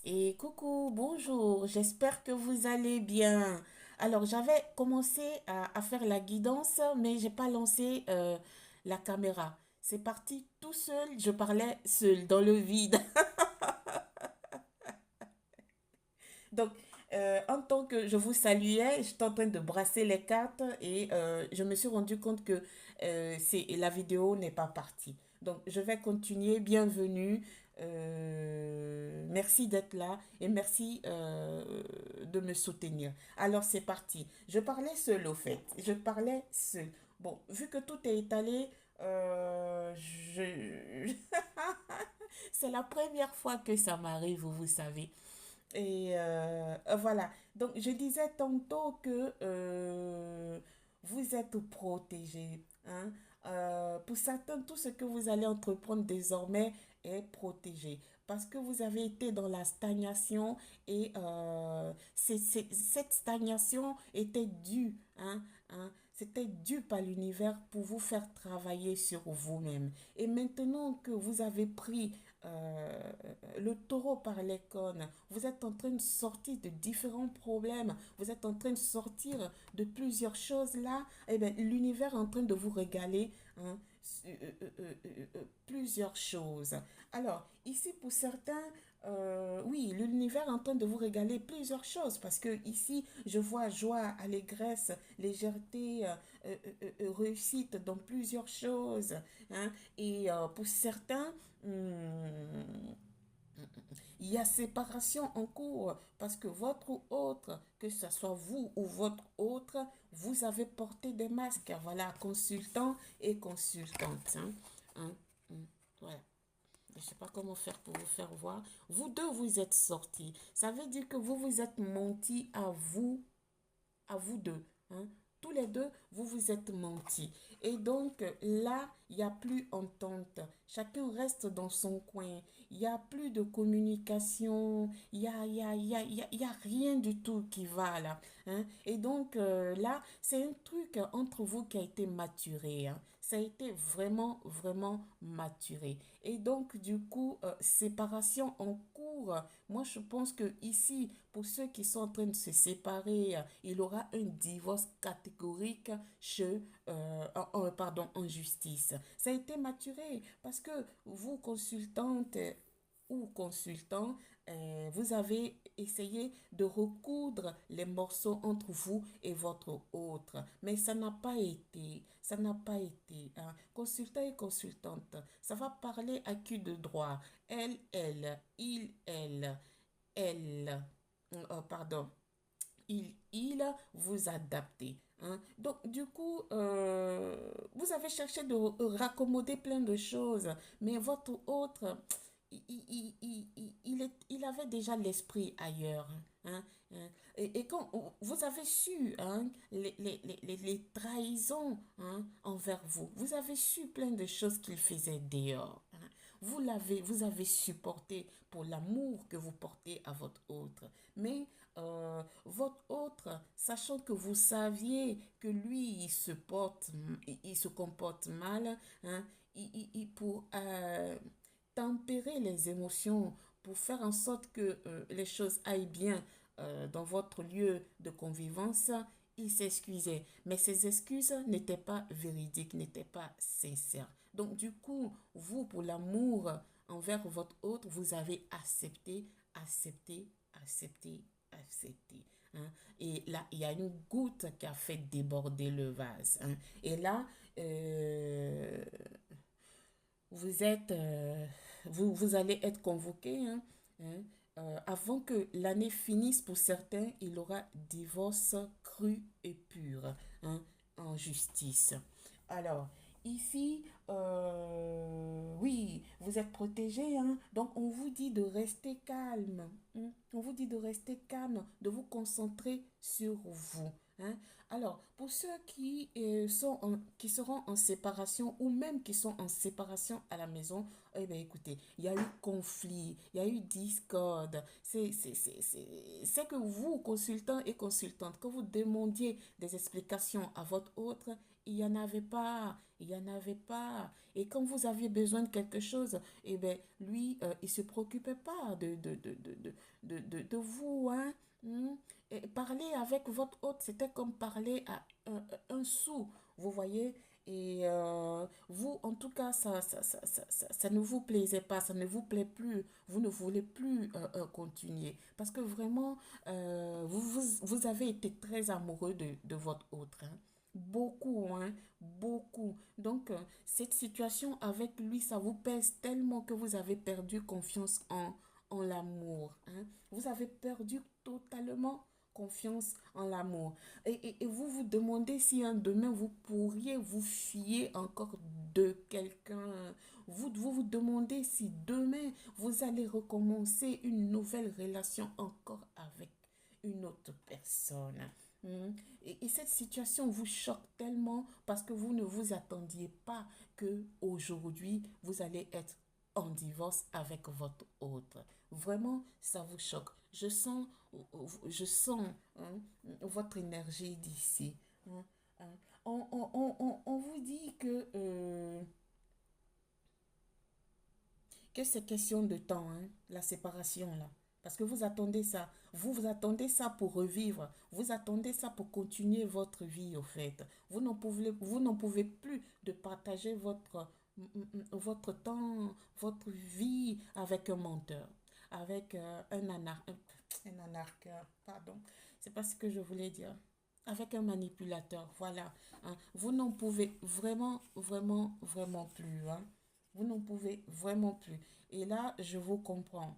Et coucou, bonjour, j'espère que vous allez bien. Alors, j'avais commencé à faire la guidance, mais j'ai pas lancé la caméra. C'est parti tout seul, je parlais seul dans le vide. Donc, en tant que je vous saluais, j'étais en train de brasser les cartes et je me suis rendu compte que la vidéo n'est pas partie. Donc, je vais continuer. Bienvenue. Merci d'être là et merci de me soutenir. Alors, c'est parti. Je parlais seul au fait. Je parlais seul. Bon, vu que tout est étalé, je... c'est la première fois que ça m'arrive, vous savez. Et voilà. Donc, je disais tantôt que vous êtes protégés. Hein. Pour certains, tout ce que vous allez entreprendre désormais est protégé. Parce que vous avez été dans la stagnation et cette stagnation était due, c'était dû par l'univers pour vous faire travailler sur vous-même. Et maintenant que vous avez pris euh, le taureau par les cornes, vous êtes en train de sortir de différents problèmes, vous êtes en train de sortir de plusieurs choses là, et bien l'univers est en train de vous régaler hein, plusieurs choses. Alors, ici pour certains, oui, l'univers est en train de vous régaler plusieurs choses parce que ici, je vois joie, allégresse, légèreté, réussite dans plusieurs choses. Hein. Et pour certains, il y a séparation en cours parce que votre autre, que ce soit vous ou votre autre, vous avez porté des masques. Voilà, consultant et consultante. Hein, voilà. Je ne sais pas comment faire pour vous faire voir. Vous deux, vous êtes sortis. Ça veut dire que vous vous êtes menti à vous deux. Hein. Tous les deux, vous vous êtes menti. Et donc là, il n'y a plus entente. Chacun reste dans son coin. Il n'y a plus de communication. Il y a rien du tout qui va là. Hein. Et donc là, c'est un truc entre vous qui a été maturé. Hein. Ça a été vraiment, vraiment maturé. Et donc, du coup, séparation en cours. Moi, je pense que ici, pour ceux qui sont en train de se séparer, il aura un divorce catégorique en justice. Ça a été maturé parce que vous, consultante ou consultant, vous avez essayé de recoudre les morceaux entre vous et votre autre. Mais ça n'a pas été. Hein. Consultant et consultante, ça va parler à qui de droit? Elle, pardon, il vous adapter. Hein. Donc, du coup, vous avez cherché de raccommoder plein de choses, mais votre autre, il avait déjà l'esprit ailleurs. Hein, hein. Et quand vous avez su hein, les trahisons hein, envers vous, vous avez su plein de choses qu'il faisait dehors. Hein. Vous avez supporté pour l'amour que vous portez à votre autre. Mais votre autre, sachant que vous saviez que lui, il se comporte mal, hein, pour tempérer les émotions, pour faire en sorte que les choses aillent bien dans votre lieu de convivence, il s'excusait. Mais ces excuses n'étaient pas véridiques, n'étaient pas sincères. Donc du coup, vous, pour l'amour envers votre autre, vous avez accepté, accepté, accepté, accepté. Hein. Et là, il y a une goutte qui a fait déborder le vase. Hein. Et là, euh, vous êtes, vous allez être convoqué. Hein, hein. Avant que l'année finisse, pour certains, il y aura divorce cru et pur hein, en justice. Alors, ici, oui, vous êtes protégé, hein, donc on vous dit de rester calme. Hein. On vous dit de rester calme, de vous concentrer sur vous. Hein. Alors, pour ceux qui seront en séparation ou même qui sont en séparation à la maison, eh bien, écoutez, il y a eu conflit, il y a eu discorde. C'est que vous, consultants et consultantes, que vous demandiez des explications à votre autre, il n'y en avait pas. il n'y en avait pas. Et quand vous aviez besoin de quelque chose, eh bien, lui, il ne se préoccupait pas de vous, hein. Hmm. Et parler avec votre hôte, c'était comme parler à un sou, vous voyez. Et vous, en tout cas, ça ne vous plaisait pas, ça ne vous plaît plus, vous ne voulez plus continuer. Parce que vraiment, vous avez été très amoureux de votre hôte, hein. Beaucoup, hein, beaucoup. Donc, cette situation avec lui, ça vous pèse tellement que vous avez perdu confiance en l'amour, hein. Vous avez perdu totalement confiance en l'amour. Et vous vous demandez si un demain vous pourriez vous fier encore de quelqu'un. Vous demandez si demain vous allez recommencer une nouvelle relation encore avec une autre personne. Hmm. Et cette situation vous choque tellement parce que vous ne vous attendiez pas que aujourd'hui vous allez être en divorce avec votre autre. Vraiment, ça vous choque. Je sens hein, votre énergie d'ici, hein, hein. On vous dit que c'est question de temps, hein, la séparation là. Parce que vous attendez ça. Vous attendez ça pour revivre. Vous attendez ça pour continuer votre vie, au fait. Vous n'en pouvez plus de partager votre temps, votre vie avec un menteur, avec un anarcheur, pardon. C'est pas ce que je voulais dire. Avec un manipulateur, voilà, hein. Vous n'en pouvez vraiment, vraiment, vraiment plus, hein. Vous n'en pouvez vraiment plus. Et là, je vous comprends.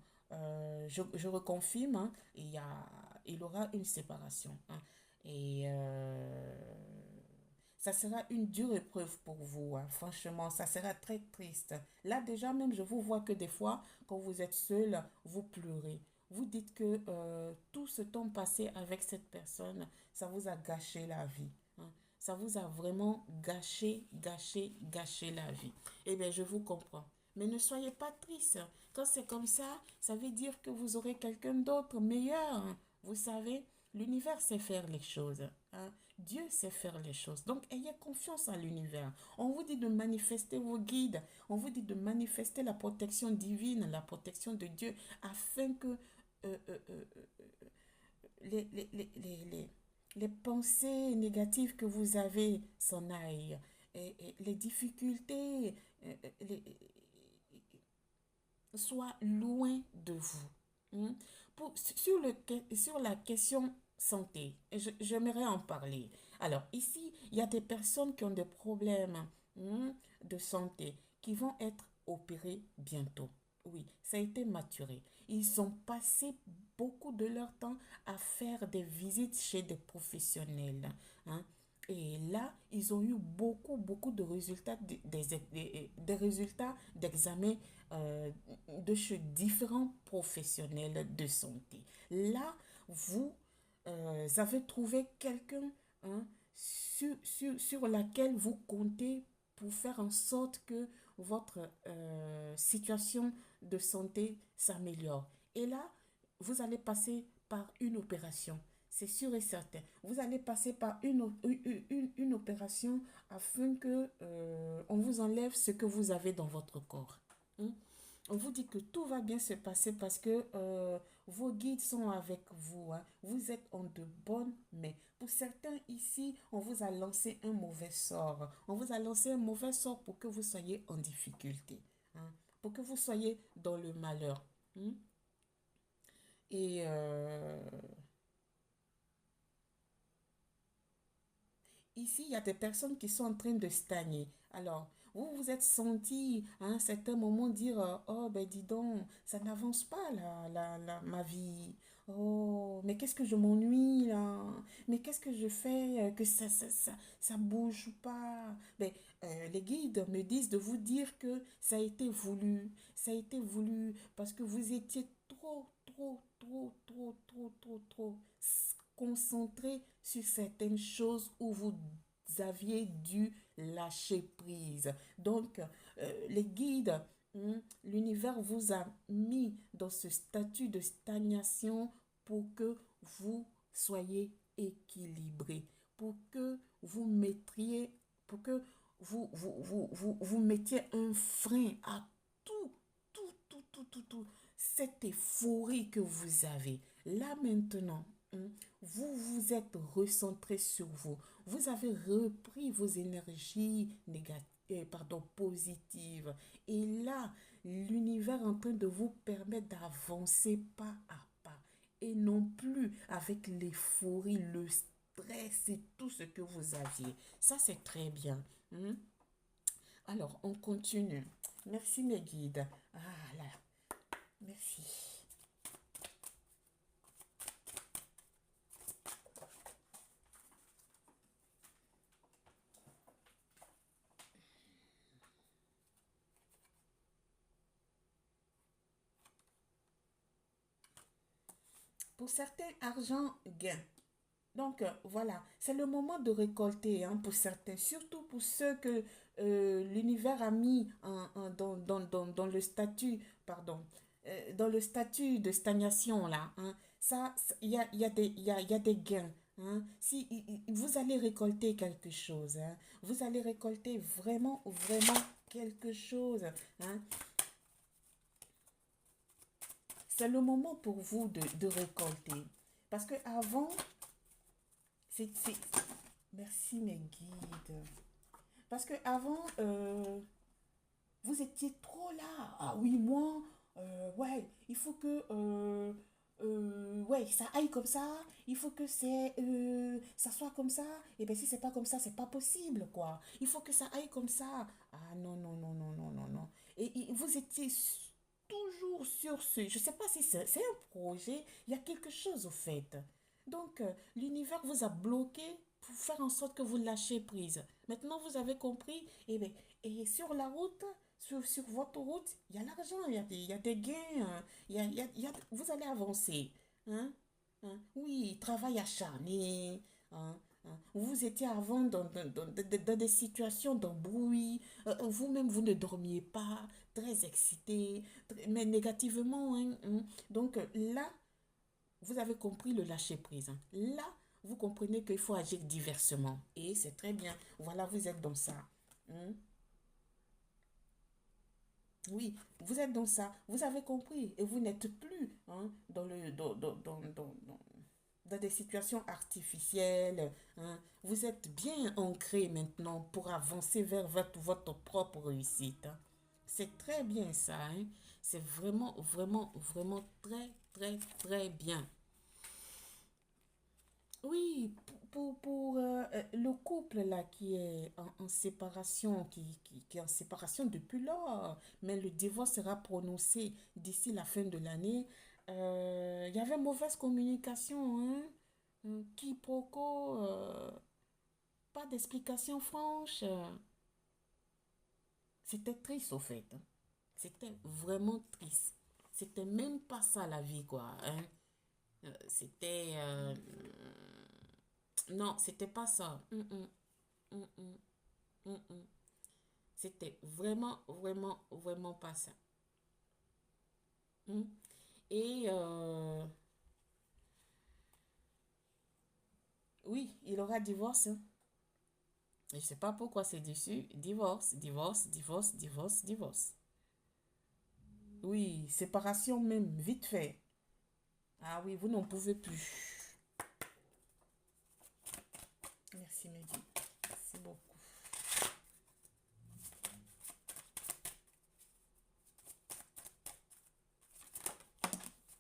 Je reconfirme, hein, il aura une séparation, hein. Et ça sera une dure épreuve pour vous, hein. Franchement, ça sera très triste. Là, déjà, même, je vous vois que des fois, quand vous êtes seul, vous pleurez. Vous dites que tout ce temps passé avec cette personne, ça vous a gâché la vie, hein. Ça vous a vraiment gâché, gâché, gâché la vie. Eh bien, je vous comprends. Mais ne soyez pas triste. Quand c'est comme ça veut dire que vous aurez quelqu'un d'autre meilleur, hein. Vous savez, l'univers sait faire les choses, hein. Dieu sait faire les choses. Donc, ayez confiance en l'univers. On vous dit de manifester vos guides. On vous dit de manifester la protection divine, la protection de Dieu, afin que euh, euh, euh, les pensées négatives que vous avez s'en aillent. Et les difficultés soient loin de vous. Hmm. Sur la question santé, j'aimerais en parler. Alors, ici, il y a des personnes qui ont des problèmes de santé qui vont être opérées bientôt. Oui, ça a été maturé. Ils ont passé beaucoup de leur temps à faire des visites chez des professionnels, hein. Et là, ils ont eu beaucoup, beaucoup de résultats, des résultats d'examen euh, de chez différents professionnels de santé. Là, vous avez trouvé quelqu'un, hein, sur laquelle vous comptez pour faire en sorte que votre situation de santé s'améliore. Et là, vous allez passer par une opération. C'est sûr et certain. Vous allez passer par une opération afin que on vous enlève ce que vous avez dans votre corps, hein. On vous dit que tout va bien se passer parce que vos guides sont avec vous, hein. Vous êtes en de bonnes mains. Pour certains ici, on vous a lancé un mauvais sort. On vous a lancé un mauvais sort pour que vous soyez en difficulté, hein, pour que vous soyez dans le malheur, hein. Et ici, il y a des personnes qui sont en train de stagner. Alors, vous vous êtes senti à un certain moment dire, oh, ben dis donc, ça n'avance pas ma vie. Oh, mais qu'est-ce que je m'ennuie là? Mais qu'est-ce que je fais que ça bouge pas? Ben, les guides me disent de vous dire que ça a été voulu. Ça a été voulu parce que vous étiez trop, trop, trop, trop, trop, trop, trop concentré sur certaines choses où vous aviez dû lâcher prise. Donc, les guides, l'univers vous a mis dans ce statut de stagnation pour que vous soyez équilibré, pour que vous mettriez, pour que vous mettiez un frein à tout, tout. Cette euphorie que vous avez. Là maintenant, vous vous êtes recentré sur vous. Vous avez repris vos énergies négatives, pardon, positives. Et là, l'univers est en train de vous permettre d'avancer pas à pas. Et non plus avec l'euphorie, le stress et tout ce que vous aviez. Ça, c'est très bien. Hein. Alors, on continue. Merci mes guides. Ah là, merci. Pour certains, argent gain. Donc, voilà, c'est le moment de récolter hein, pour certains, surtout pour ceux que l'univers a mis dans le statut, pardon, dans le statut de stagnation là. Hein. Ça, il y a des gains. Hein. Si, vous allez récolter quelque chose. Hein. Vous allez récolter vraiment quelque chose. Hein. C'est le moment pour vous de récolter. Parce que avant, c'est... Merci mes guides. Parce que avant, vous étiez trop là. Ah oui, moi, ouais, il faut que, ouais, ça aille comme ça. Il faut que ça soit comme ça. Et bien si c'est pas comme ça, c'est pas possible, quoi. Il faut que ça aille comme ça. Ah non, non, non, non, non, non, non. Et vous étiez toujours sur ce. Je sais pas si c'est un projet. Il y a quelque chose au fait. Donc, l'univers vous a bloqué pour faire en sorte que vous lâchiez prise. Maintenant, vous avez compris. Et sur la route, sur votre route, il y a l'argent, il y a des gains, hein, vous allez avancer. Hein? Hein? Oui, travail acharné. Hein? Hein. Vous étiez avant dans des situations d'embrouille. Vous-même, vous ne dormiez pas, très excité, mais négativement. Hein, hein. Donc là, vous avez compris le lâcher prise. Hein. Là, vous comprenez qu'il faut agir diversement. Et c'est très bien. Voilà, vous êtes dans ça. Hein. Oui, vous êtes dans ça. Vous avez compris. Et vous n'êtes plus hein, dans des situations artificielles. Hein. Vous êtes bien ancré maintenant pour avancer vers votre propre réussite. Hein. C'est très bien ça. Hein. C'est vraiment très bien. Oui, le couple là qui est en séparation, qui est en séparation depuis lors, mais le divorce sera prononcé d'ici la fin de l'année. Il y avait mauvaise communication, hein? Quiproquo, pas d'explication franche. C'était triste au fait. Hein. C'était vraiment triste. C'était même pas ça la vie, quoi. Hein. C'était... non, c'était pas ça. Mm, mm, mm. C'était vraiment pas ça. Mm. Et oui, il aura divorce. Hein. Je sais pas pourquoi c'est dessus. Divorce. Oui, séparation même, vite fait. Ah oui, vous n'en pouvez plus. Merci, Mehdi. Merci beaucoup.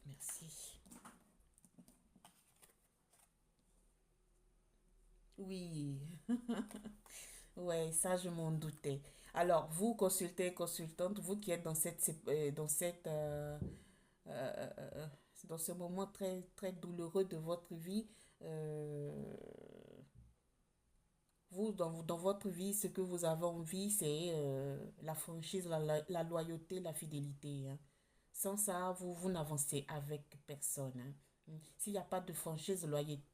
Merci. Oui, ouais, ça je m'en doutais. Alors, vous, consultante, vous qui êtes euh, euh, dans ce moment très douloureux de votre vie, euh, vous, dans votre vie, ce que vous avez envie, c'est la franchise, la loyauté, la fidélité. Hein. Sans ça, vous n'avancez avec personne. Hein. S'il n'y a pas de franchise,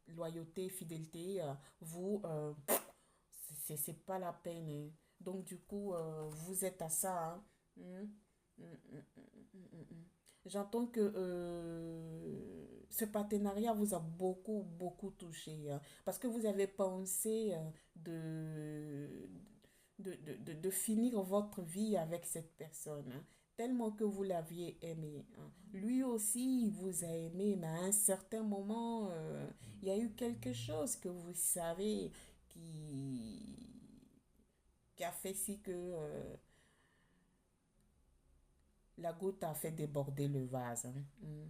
loyauté, fidélité, c'est pas la peine. Hein. Donc, du coup, vous êtes à ça. Hein. Mm, mm, mm, mm. J'entends que ce partenariat vous a beaucoup touché. Hein, parce que vous avez pensé de finir votre vie avec cette personne, hein, tellement que vous l'aviez aimé, hein. Lui aussi, il vous a aimé, mais à un certain moment, il y a eu quelque chose que vous savez qui, qui a fait si que la goutte a fait déborder le vase, hein. Mm.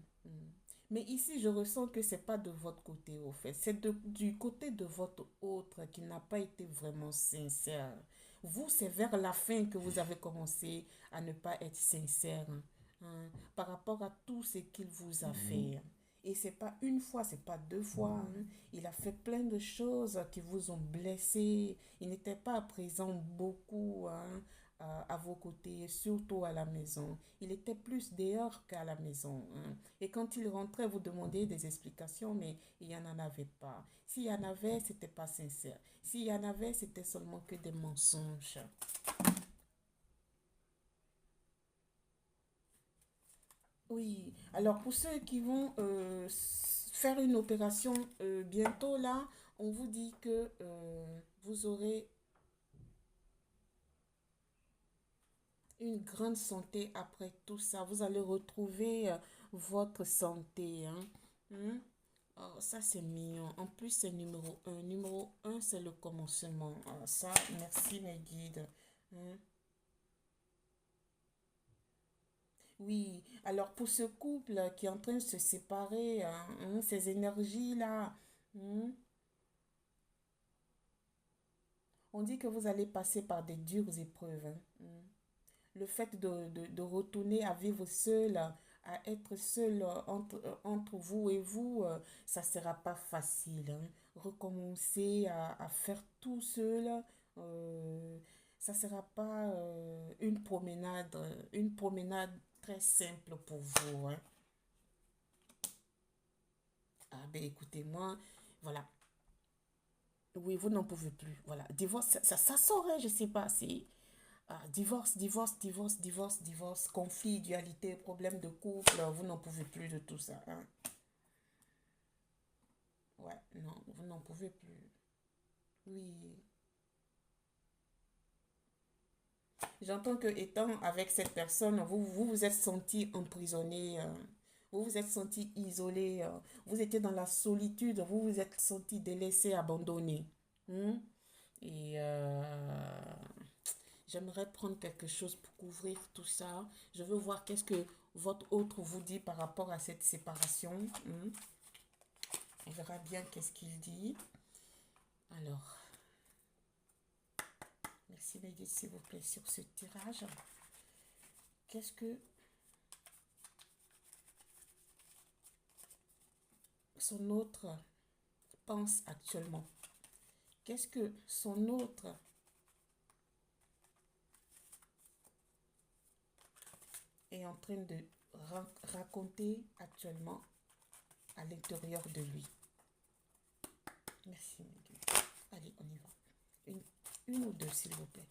Mais ici, je ressens que c'est pas de votre côté, au fait. C'est du côté de votre autre qui n'a pas été vraiment sincère. Vous, c'est vers la fin que vous avez commencé à ne pas être sincère, hein, hein, par rapport à tout ce qu'il vous a fait, hein. Et c'est pas une fois, c'est pas deux fois, hein. Il a fait plein de choses qui vous ont blessé. Il n'était pas présent beaucoup, hein, à vos côtés, surtout à la maison. Il était plus dehors qu'à la maison, hein. Et quand il rentrait, vous demandiez des explications, mais il n'y en avait pas. S'il y en avait, c'était pas sincère. S'il y en avait, c'était seulement que des mensonges. Oui, alors pour ceux qui vont faire une opération bientôt là, on vous dit que vous aurez une grande santé après tout ça. Vous allez retrouver votre santé, hein. Hmm? Oh, ça, c'est mignon. En plus, c'est numéro un. Numéro un, c'est le commencement. Ah, ça, merci mes guides. Hein? Oui, alors pour ce couple qui est en train de se séparer, hein, hein, ces énergies-là, hmm, on dit que vous allez passer par des dures épreuves, hein. Hmm. Le fait de retourner à vivre seul, à être seul entre vous et vous, ça ne sera pas facile, hein. Recommencer à faire tout seul, euh, ça ne sera pas une promenade très simple pour vous, hein. Ah ben écoutez, moi, voilà. Oui, vous n'en pouvez plus. Voilà. Divorce, ça saurait, je sais pas si. Ah, divorce, conflit, dualité, problème de couple, vous n'en pouvez plus de tout ça, hein. Ouais, non, vous n'en pouvez plus. Oui. J'entends que étant avec cette personne, vous êtes senti emprisonné, vous vous êtes senti isolé, vous étiez dans la solitude, vous vous êtes senti délaissé, abandonné. Hmm? Et j'aimerais prendre quelque chose pour couvrir tout ça. Je veux voir qu'est-ce que votre autre vous dit par rapport à cette séparation. Hmm. On verra bien qu'est-ce qu'il dit. Alors, merci Lady, s'il vous plaît, sur ce tirage. Qu'est-ce que son autre pense actuellement? Qu'est-ce que son autre est en train de raconter actuellement à l'intérieur de lui? Merci, Lady. Allez, on y va. Une, une ou deux, s'il vous plaît.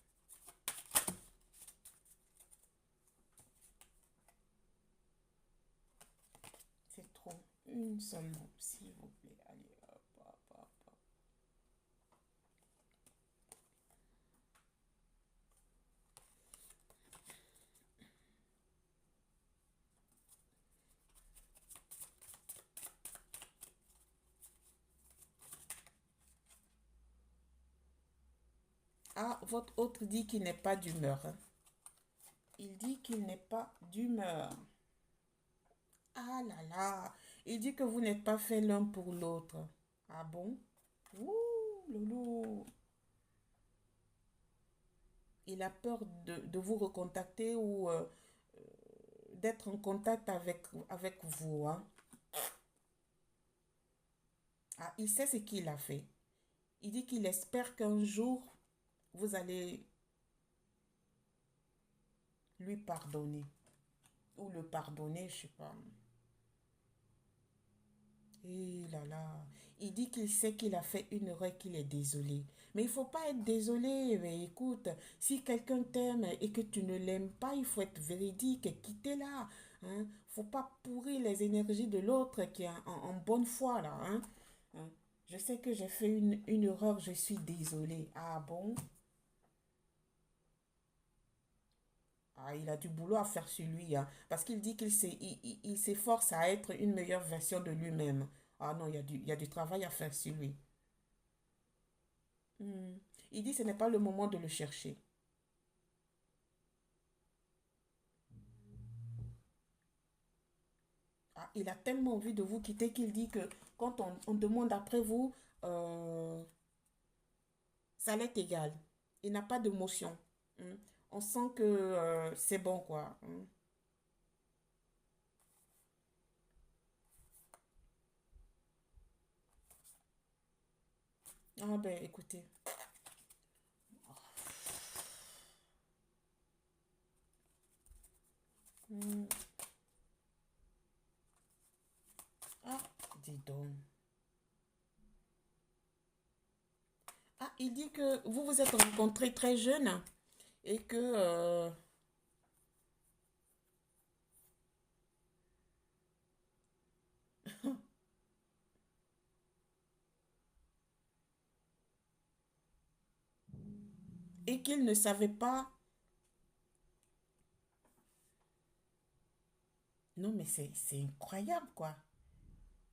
C'est trop. Une seulement, s'il vous plaît. Allez, hop, hop, hop, hop. Ah, votre autre dit qu'il n'est pas d'humeur, hein. Il dit qu'il n'est pas d'humeur. Ah là là. Il dit que vous n'êtes pas fait l'un pour l'autre. Ah bon? Ouh, loulou. Il a peur de vous recontacter ou d'être en contact avec vous, hein. Ah, il sait ce qu'il a fait. Il dit qu'il espère qu'un jour, vous allez lui pardonner. Ou le pardonner, je sais pas. Et là là, il dit qu'il sait qu'il a fait une erreur, qu'il est désolé. Mais il faut pas être désolé. Mais écoute, si quelqu'un t'aime et que tu ne l'aimes pas, il faut être véridique et quitter là. Hein. Faut pas pourrir les énergies de l'autre qui est en bonne foi là. Hein. Hein. Je sais que j'ai fait une erreur, je suis désolée. Ah bon? Ah, il a du boulot à faire sur lui, hein, parce qu'il dit il s'efforce à être une meilleure version de lui-même. Ah non, il y a du travail à faire sur lui. Hmm. Il dit ce n'est pas le moment de le chercher. Ah, il a tellement envie de vous quitter qu'il dit que quand on demande après vous, euh, ça l'est égal. Il n'a pas d'émotion. Hmm. On sent que c'est bon, quoi. Hmm. Ah ben, écoutez. Hmm. Ah, dis donc. Ah, il dit que vous vous êtes rencontrés très jeune et que et qu'il ne savait pas. Non, mais c'est incroyable, quoi.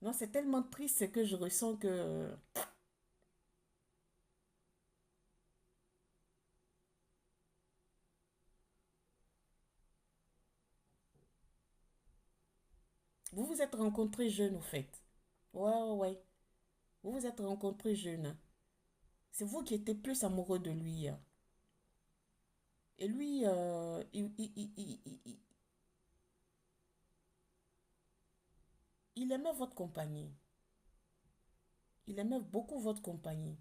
Non, c'est tellement triste ce que je ressens que vous vous êtes rencontrés jeunes, au fait. Ouais, ouais, ouais. Vous vous êtes rencontrés jeunes. C'est vous qui étiez plus amoureux de lui, hein. Et lui, il aimait votre compagnie. Il aimait beaucoup votre compagnie.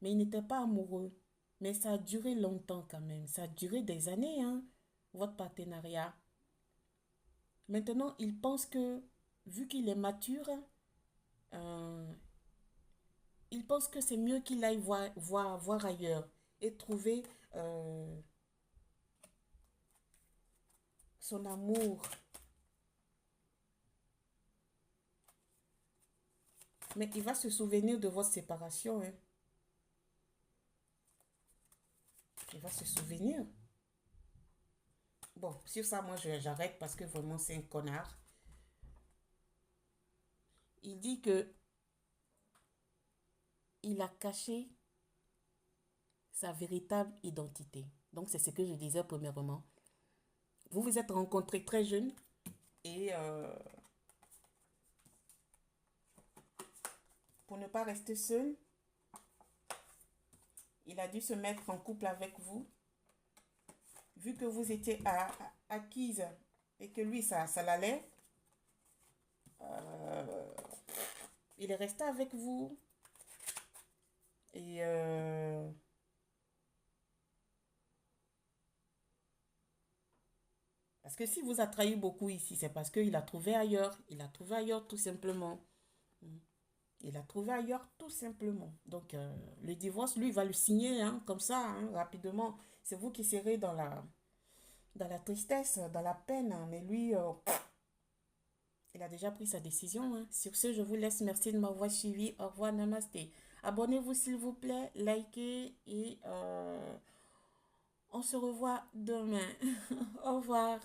Mais il n'était pas amoureux. Mais ça a duré longtemps quand même. Ça a duré des années, hein, votre partenariat. Maintenant, il pense que, vu qu'il est mature, euh, il pense que c'est mieux qu'il aille voir ailleurs et trouver euh, son amour. Mais il va se souvenir de votre séparation, hein. Il va se souvenir. Bon, sur ça, moi, j'arrête parce que vraiment, c'est un connard. Il dit que il a caché sa véritable identité. Donc, c'est ce que je disais premièrement. Vous vous êtes rencontrés très jeune et pour ne pas rester seul, il a dû se mettre en couple avec vous. Vu que vous étiez acquise et que lui, ça l'allait, euh, il est resté avec vous. Et parce que si vous a trahi beaucoup ici, c'est parce qu'il a trouvé ailleurs. Il a trouvé ailleurs tout simplement. Mm. Il a trouvé ailleurs tout simplement. Donc, le divorce, lui, il va le signer, hein, comme ça, hein, rapidement. C'est vous qui serez dans la tristesse, dans la peine, hein. Mais lui, il a déjà pris sa décision, hein. Sur ce, je vous laisse. Merci de m'avoir suivi. Au revoir, namasté. Abonnez-vous, s'il vous plaît, likez et on se revoit demain. Au revoir.